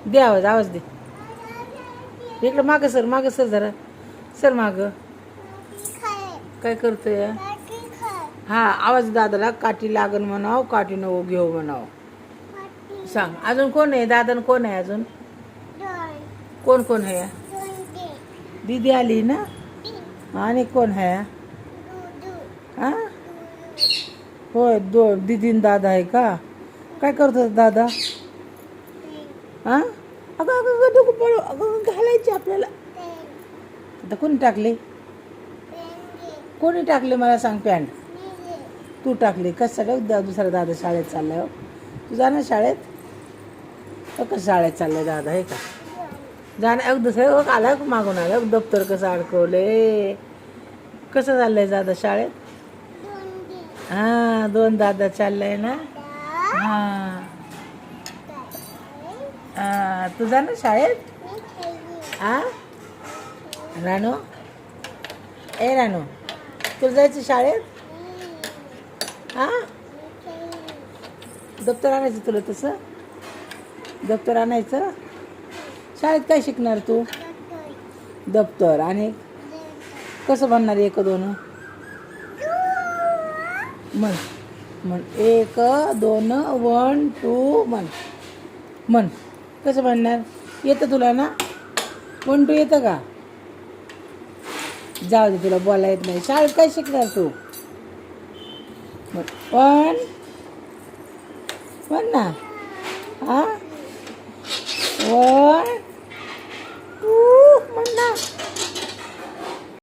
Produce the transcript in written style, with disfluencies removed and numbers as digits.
दे आवाज, आवाज दे. इकडं मागं सर जरा. सर मागं. काय करतोय? हा, आवाज दादाला. काठी लागन म्हणाव, काठी नको घेऊ म्हणाव. सांग. अजून कोण आहे? दादा कोण आहे अजून? कोण कोण आहे? दीदी आली ना. आणि कोण आहे? हा, होय. दीदी दादा आहे का? काय करतो दादा? हा, अगं अगं अगं नको पळू. अगं घालायची आपल्याला. आता कोणी टाकले? कोणी टाकले मला सांग. पॅन्ट तू टाकली. कशाला दुसरा दादा शाळेत चाललाय हो? तू जा ना शाळेत. कसं शाळेत चाललंय दादा हे का? जाणं दुसरं आला मागून आलं. दप्तर कसं अडकवले. कसं चाललंय दादा शाळेत? हा, 2 दादा चाललंय ना. हा, तू जा ना शाळेत. हा, रानू. ए रानू, तुला जायचं शाळेत? हा, दप्तर आणायचं तुला. तसं दप्तर आणायचं. शाळेत काय शिकणार तू? दप्तर. आणि कसं बनणार? 1 2 म्हण. म्हण 1 2 1 2 म्हण. म्हण. कसं बनणार? येतं तुला ना? 1 2 येतं का? जाऊ दे, तुला बोलायला येत नाही. शाळेत काय शिकणार तू? 1 म्हण ना. हा, 1 2 म्हण ना.